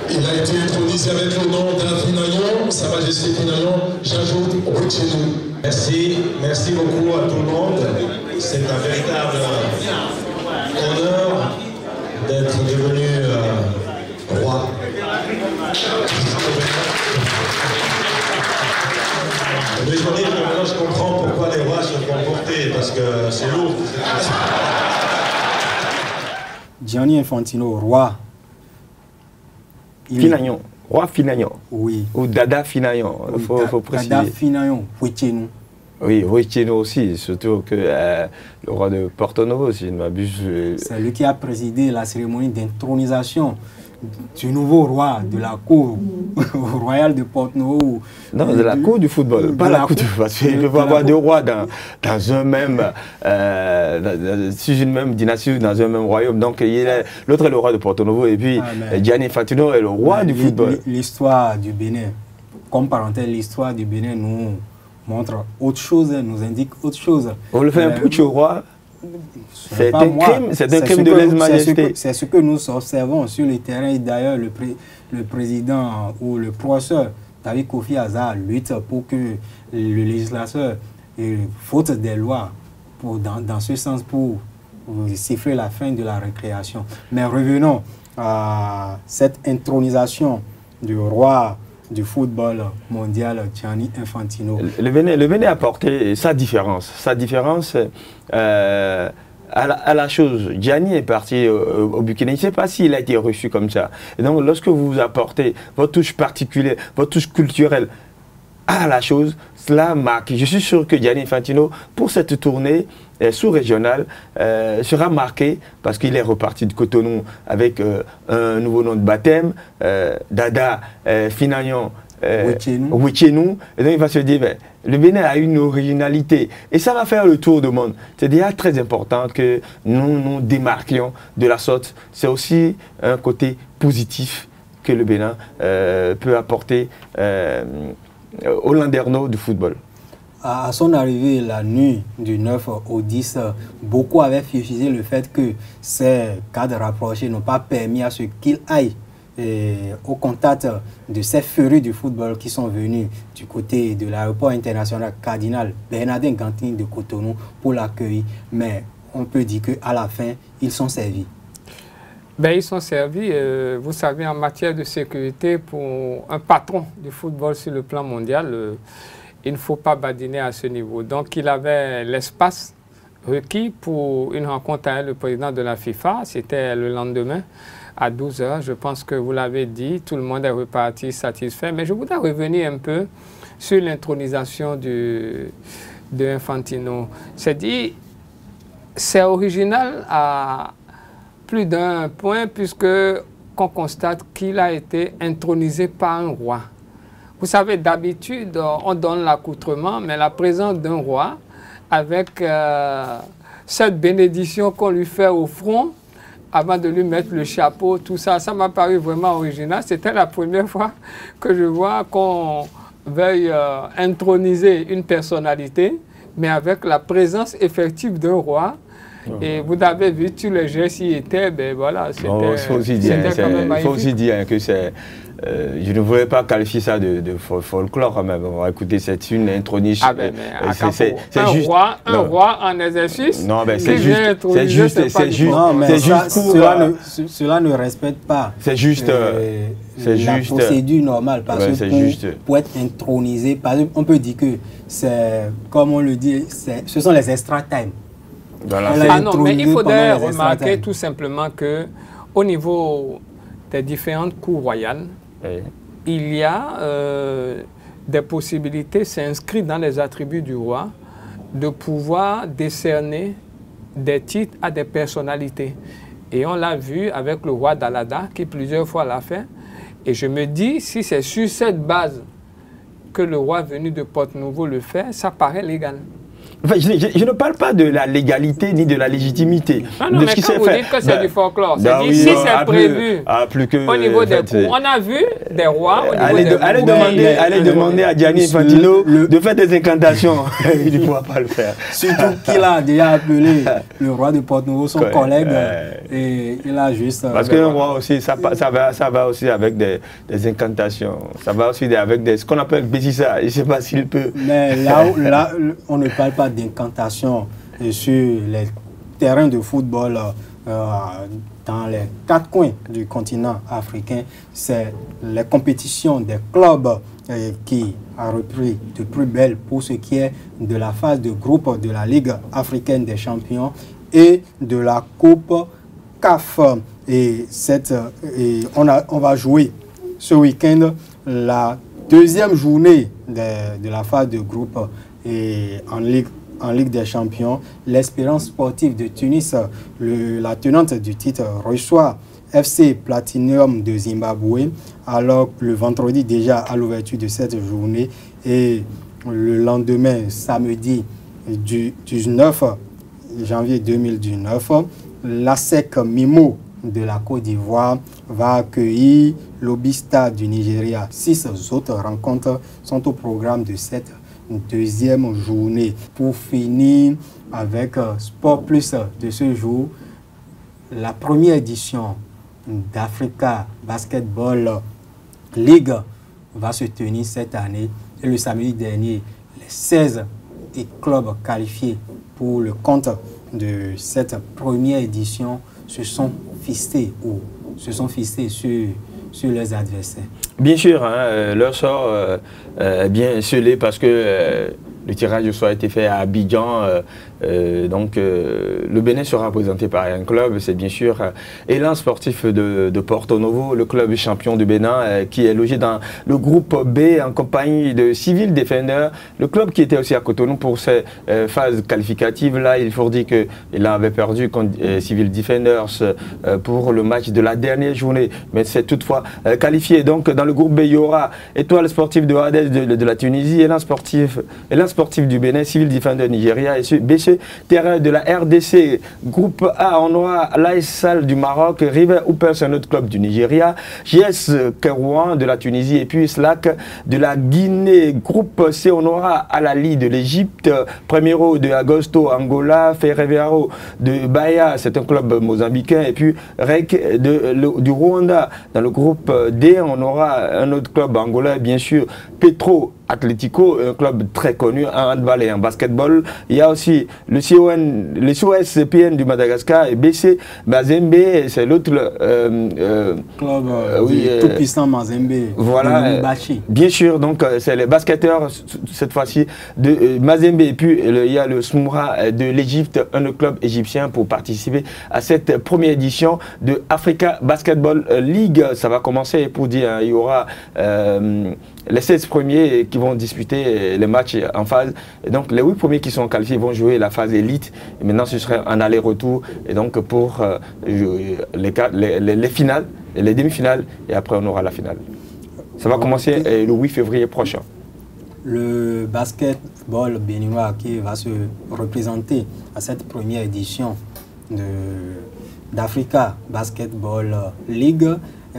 S12: Il a été intronisé avec le nom d'un Finagnon, Sa Majesté Finagnon, j'ajoute Richelieu.
S7: Merci beaucoup à tout le monde. C'est un véritable honneur d'être devenu roi. Mais je veux dire que maintenant je comprends pourquoi les rois se font porter, parce que c'est lourd.
S1: Gianni Infantino, roi.
S3: Finagnon, roi Finagnon.
S1: Oui.
S3: Ou Dada Finagnon, il faut préciser.
S1: Dada Finagnon, Huichenou.
S3: Oui, Huichenou aussi, surtout que le roi de Porto-Novo, si je ne m'abuse.
S1: C'est lui qui a présidé la cérémonie d'intronisation du nouveau roi de la cour royale de Porto-Novo.
S3: Non, de la cour du football, pas la cour du football. Il peut avoir deux rois dans un même, une même dynastie, dans un même royaume. Donc l'autre est le roi de Porto-Novo et puis Gianni Infantino est le roi du football.
S1: L'histoire du Bénin, comme parenthèse, l'histoire du Bénin nous montre autre chose, nous indique autre chose.
S3: On le fait un putsch au roi. C'est un crime de lèse-majesté.
S1: C'est ce que nous observons sur le terrain. D'ailleurs, le président ou le professeur David Kofi Azar lutte pour que le législateur faute des lois dans ce sens pour siffler la fin de la récréation. Mais revenons à cette intronisation du roi du football mondial, Gianni Infantino.
S3: Le Bénin a apporté sa différence. Sa différence à la chose. Gianni est parti au Burkina. Je ne sais pas s'il a été reçu comme ça. Et donc, lorsque vous apportez votre touche particulière, votre touche culturelle à la chose, cela marque. Je suis sûr que Gianni Infantino, pour cette tournée sous-régionale, sera marqué parce qu'il est reparti de Cotonou avec un nouveau nom de baptême, Dada Finagnon Huichenou. Et donc il va se dire, ben, le Bénin a une originalité. Et ça va faire le tour du monde. C'est déjà très important que nous nous démarquions de la sorte. C'est aussi un côté positif que le Bénin peut apporter au landerneau du football.
S1: À son arrivée la nuit du 9 au 10, beaucoup avaient fustigé le fait que ces cadres rapprochés n'ont pas permis à ce qu'il aille au contact de ces férus du football qui sont venus du côté de l'aéroport international Cardinal Bernardin Gantin de Cotonou pour l'accueillir. Mais on peut dire qu'à la fin, ils sont servis.
S2: Ben, ils sont servis, vous savez, en matière de sécurité, pour un patron du football sur le plan mondial, il ne faut pas badiner à ce niveau. Donc, il avait l'espace requis pour une rencontre avec le président de la FIFA. C'était le lendemain à 12 h. Je pense que vous l'avez dit, tout le monde est reparti satisfait. Mais je voudrais revenir un peu sur l'intronisation de Infantino. C'est original à plus d'un point, puisque qu'on constate qu'il a été intronisé par un roi. Vous savez, d'habitude, on donne l'accoutrement, mais la présence d'un roi, avec cette bénédiction qu'on lui fait au front, avant de lui mettre le chapeau, tout ça, ça m'a paru vraiment original. C'était la première fois que je vois qu'on veuille introniser une personnalité, mais avec la présence effective d'un roi. Et vous avez vu tous les gestes qui étaient, ben voilà, c'était
S3: il faut aussi dire que c'est je ne voulais pas qualifier ça de folklore quand même. On va écouter, c'est une introniche.
S2: Ah ben, c'est juste un roi en exercice.
S3: Non, ben c'est juste
S1: cela ne respecte pas.
S3: C'est juste
S1: la procédure normale, parce que pour être intronisé, par exemple, on peut dire que c'est, comme on le dit, ce sont les extra time.
S2: Ah non, mais il faudrait remarquer tout simplement que au niveau des différentes cours royales, il y a des possibilités, c'est inscrit dans les attributs du roi, de pouvoir décerner des titres à des personnalités. Et on l'a vu avec le roi d'Alada, qui plusieurs fois l'a fait. Et je me dis, si c'est sur cette base que le roi venu de Porte-Nouveau le fait, ça paraît légal.
S3: Enfin, je ne parle pas de la légalité ni de la légitimité
S2: de ce qui s'est fait. Vous dites que c'est du folklore, c'est dit si c'est prévu au niveau des cours. On a vu des rois au niveau des cours.
S3: Allez demander à Gianni Infantino de faire des incantations. Il ne pourra pas le faire.
S1: Surtout qu'il a déjà appelé le roi de Porte-Nouveau son collègue et il a juste...
S3: Parce qu'un roi aussi, ça va aussi avec des incantations. Ça va aussi avec ce qu'on appelle Bessissa. Je ne sais pas s'il peut...
S1: Mais là, on ne parle pas d'incantation sur les terrains de football dans les 4 coins du continent africain. C'est les compétitions des clubs qui a repris de plus belle pour ce qui est de la phase de groupe de la Ligue africaine des champions et de la Coupe CAF. Et on va jouer ce week-end la deuxième journée de la phase de groupe et en Ligue des Champions. L'Espérance sportive de Tunis, la tenante du titre, reçoit FC Platinum de Zimbabwe, alors le vendredi déjà à l'ouverture de cette journée et le lendemain, samedi du 19 janvier 2019, l'ASEC Mimo de la Côte d'Ivoire va accueillir l'Obista du Nigeria. 6 autres rencontres sont au programme de cette deuxième journée. Pour finir avec Sport Plus de ce jour, la première édition d'Africa Basketball League va se tenir cette année. Et le samedi dernier, les 16 clubs qualifiés pour le compte de cette première édition se sont fistés sur leurs adversaires.
S3: Bien sûr, hein, leur sort est bien scellé parce que le tirage au sort a été fait à Abidjan. Le Bénin sera représenté par un club, c'est bien sûr Élan Sportif de Porto Novo, le club champion du Bénin qui est logé dans le groupe B en compagnie de Civil Defender, le club qui était aussi à Cotonou pour ces phases qualificatives. Là, il faut dire qu'il avait perdu contre Civil Defenders pour le match de la dernière journée, mais c'est toutefois qualifié. Donc dans le groupe B, il y aura Étoile Sportive de Hadès de la Tunisie, Élan Sportif du Bénin, Civil Defender Nigeria et BC Terrain de la RDC. Groupe A, on aura l'AS Sal du Maroc, River Hoopers, un autre club du Nigeria, JS Kerouan de la Tunisie et puis Slack de la Guinée. Groupe C, on aura Al-Ali de l'Égypte, Primero de Agosto, Angola, Ferroviario de Bahia, c'est un club mozambicain, et puis REC du Rwanda. Dans le groupe D, on aura un autre club angolais, bien sûr, Petro Atlético, un club très connu en handball et en basketball. Il y a aussi le COSPN du Madagascar et BC Mazembe, c'est l'autre
S1: club tout puissant Mazembe.
S3: Voilà, bien sûr, donc c'est les basketteurs cette fois-ci de Mazembe, et puis il y a le Smoura de l'Égypte, un autre club égyptien pour participer à cette première édition de Africa Basketball League. Ça va commencer pour dire, il y aura les 16 premiers qui vont disputer les matchs en phase. Et donc les 8 premiers qui sont qualifiés vont jouer la phase élite. Et maintenant ce serait un aller-retour. Et donc pour les finales, les demi-finales, et après on aura la finale. Ça va commencer le 8 février prochain.
S1: Le basketball béninois qui va se représenter à cette première édition d'Africa Basketball League.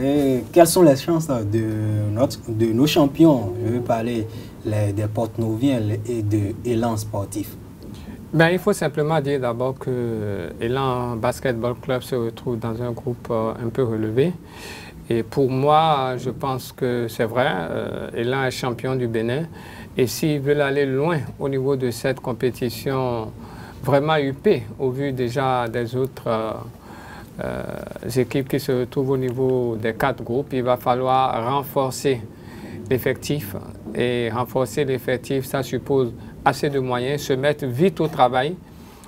S1: Et quelles sont les chances de nos champions? Je veux parler des Porte-Noviens et de Élan Sportif.
S2: Il faut simplement dire d'abord que Élan Basketball Club se retrouve dans un groupe un peu relevé. Et pour moi, je pense que c'est vrai, Elan est champion du Bénin. Et s'ils veulent aller loin au niveau de cette compétition vraiment huppée, au vu déjà des autres équipes qui se retrouvent au niveau des 4 groupes, il va falloir renforcer l'effectif. Et renforcer l'effectif, ça suppose assez de moyens, se mettre vite au travail,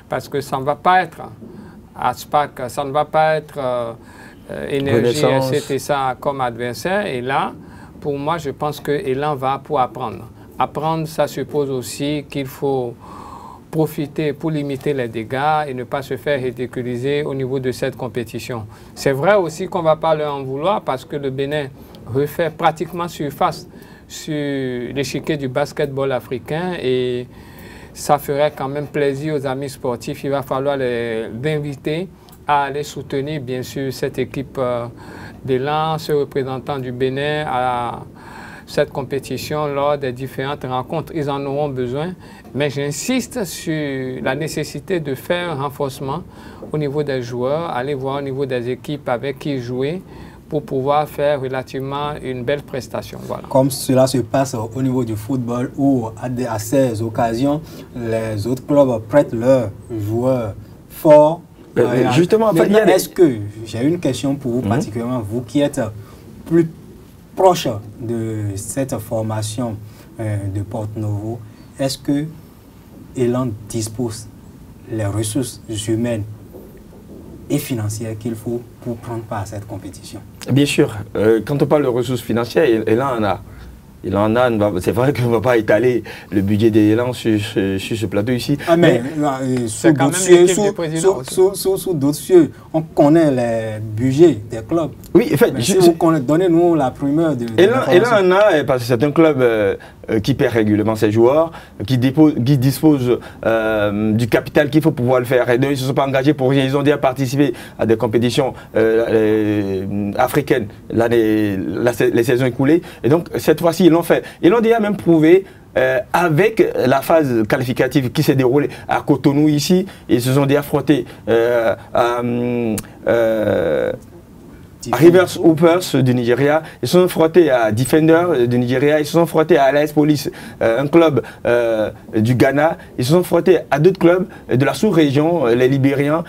S2: parce que ça ne va pas être à SPAC, ça ne va pas être Énergie, c'était ça comme adversaire. Et là, pour moi, je pense que Elan va pour apprendre. Apprendre, ça suppose aussi qu'il faut profiter pour limiter les dégâts et ne pas se faire ridiculiser au niveau de cette compétition. C'est vrai aussi qu'on ne va pas leur en vouloir parce que le Bénin refait pratiquement surface sur l'échiquier du basketball africain et ça ferait quand même plaisir aux amis sportifs. Il va falloir les inviter à aller soutenir bien sûr cette équipe d'Elan, ce représentant du Bénin à cette compétition lors des différentes rencontres. Ils en auront besoin, mais j'insiste sur la nécessité de faire un renforcement au niveau des joueurs, aller voir au niveau des équipes avec qui jouer pour pouvoir faire relativement une belle prestation. Voilà.
S1: Comme cela se passe au niveau du football où à ces occasions, les autres clubs prêtent leurs joueurs forts.
S3: Justement, en fait,
S1: est-ce que, j'ai une question pour vous particulièrement, vous qui êtes plus proche de cette formation de Porto Novo, est-ce que Elan dispose les ressources humaines et financières qu'il faut pour prendre part à cette compétition?
S3: Bien sûr. Quand on parle de ressources financières, Elan en a. Il en a, c'est vrai qu'on ne va pas étaler le budget d'Elan sur ce plateau ici.
S1: Ah mais sous d'autres cieux, on connaît les budgets des clubs.
S3: Oui, en fait,
S1: si vous donnez-nous la primeur de
S3: Elan en a, parce que c'est un club qui perd régulièrement ses joueurs, qui dispose du capital qu'il faut pouvoir le faire. Et donc, ils ne se sont pas engagés pour rien. Ils ont déjà participé à des compétitions africaines les saisons écoulées. Et donc, cette fois-ci, ils l'ont fait. Ils l'ont déjà même prouvé avec la phase qualificative qui s'est déroulée à Cotonou ici. Ils se sont déjà frottés à Rivers Hoopers du Nigeria, ils se sont frottés à Defender du Nigeria, ils se sont frottés à Alliance Police, un club du Ghana, ils se sont frottés à d'autres clubs de la sous-région, les Libériens,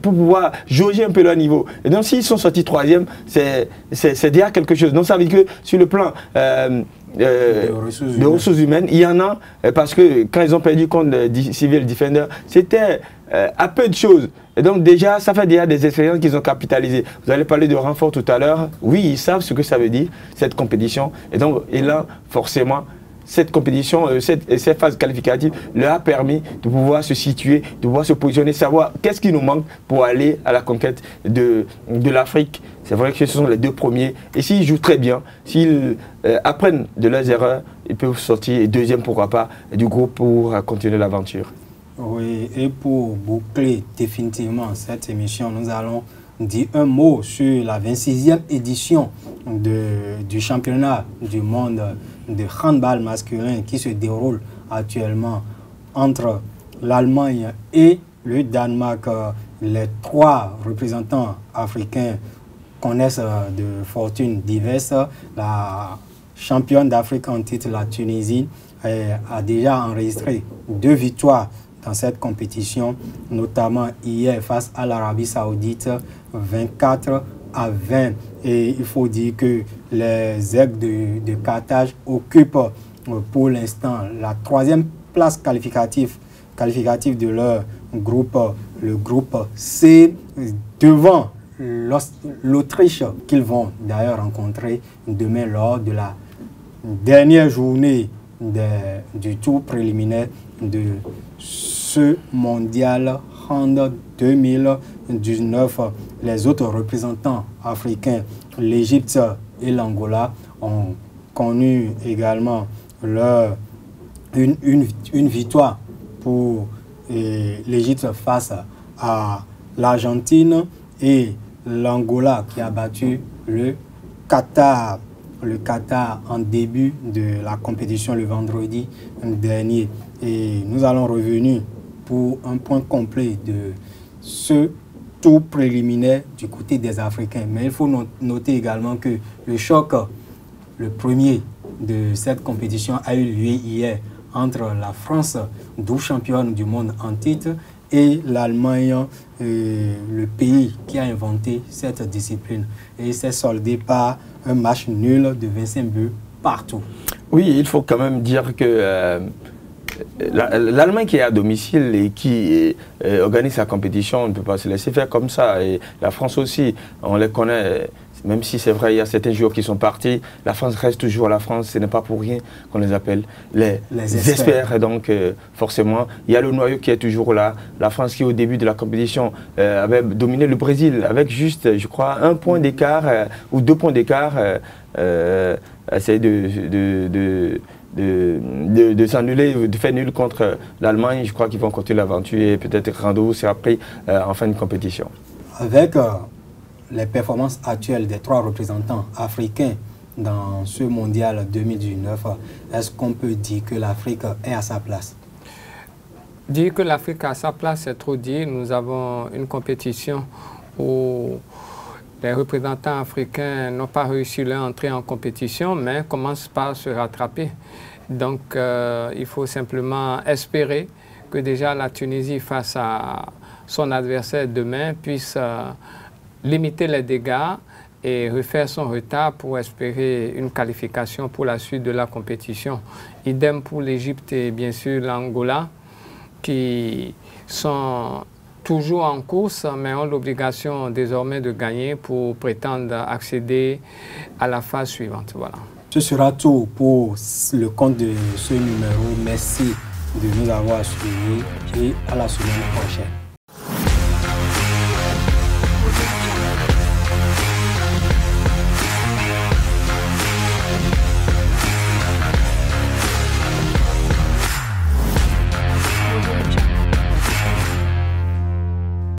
S3: pour pouvoir jauger un peu leur niveau. Et donc s'ils sont sortis 3e, c'est déjà quelque chose. Donc ça veut dire que sur le plan de ressources humaines, il y en a, parce que quand ils ont perdu contre Civil Defender, c'était à peu de choses. Et donc déjà, ça fait déjà des expériences qu'ils ont capitalisées. Vous allez parler de renfort tout à l'heure. Oui, ils savent ce que ça veut dire, cette compétition. Et donc, et là, forcément, cette compétition, cette phase qualificative leur a permis de pouvoir se situer, de pouvoir se positionner, savoir qu'est-ce qui nous manque pour aller à la conquête de l'Afrique. C'est vrai que ce sont les 2 premiers. Et s'ils jouent très bien, s'ils apprennent de leurs erreurs, ils peuvent sortir 2e, pourquoi pas, du groupe pour continuer l'aventure.
S1: Oui, et pour boucler définitivement cette émission, nous allons dire un mot sur la 26e édition du championnat du monde de handball masculin qui se déroule actuellement entre l'Allemagne et le Danemark. Les 3 représentants africains connaissent de fortunes diverses. La championne d'Afrique en titre, la Tunisie, a déjà enregistré 2 victoires dans cette compétition, notamment hier face à l'Arabie Saoudite, 24-20. Et il faut dire que les Aigles de Carthage occupent pour l'instant la 3e place qualificative de leur groupe, le groupe C, devant l'Autriche qu'ils vont d'ailleurs rencontrer demain lors de la dernière journée du tour préliminaire de ce mondial Hand 2019. Les autres représentants africains, l'Égypte et l'Angola, ont connu également une victoire pour l'Égypte face à l'Argentine et l'Angola qui a battu le Qatar en début de la compétition le vendredi dernier. Et nous allons revenir pour un point complet de ce tout préliminaire du côté des Africains. Mais il faut noter également que le choc, le premier de cette compétition, a eu lieu hier entre la France, double championne du monde en titre, et l'Allemagne, le pays qui a inventé cette discipline. Et c'est soldé par un match nul de 25 buts partout.
S3: Oui, il faut quand même dire que l'Allemagne qui est à domicile et qui organise sa compétition, on ne peut pas se laisser faire comme ça. Et la France aussi, on les connaît. Même si c'est vrai, il y a certains joueurs qui sont partis, la France reste toujours la France. Ce n'est pas pour rien qu'on les appelle les experts. Et donc, forcément, il y a le noyau qui est toujours là. La France qui, au début de la compétition, avait dominé le Brésil avec juste, je crois, 1 point d'écart ou 2 points d'écart. Essayer de s'annuler, de faire nul contre l'Allemagne. Je crois qu'ils vont continuer l'aventure et peut-être rendez-vous sera pris en fin de compétition.
S1: Avec les performances actuelles des 3 représentants africains dans ce mondial 2019, est-ce qu'on peut dire que l'Afrique est à sa place?
S2: Dire que l'Afrique est à sa place, c'est trop dire. Nous avons une compétition où les représentants africains n'ont pas réussi leur entrée en compétition, mais commencent par se rattraper. Donc, il faut simplement espérer que déjà la Tunisie, face à son adversaire demain, puisse limiter les dégâts et refaire son retard pour espérer une qualification pour la suite de la compétition. Idem pour l'Égypte et bien sûr l'Angola, qui sont toujours en course, mais ont l'obligation désormais de gagner pour prétendre accéder à la phase suivante. Voilà.
S1: Ce sera tout pour le compte de ce numéro. Merci de nous avoir suivis et à la semaine prochaine.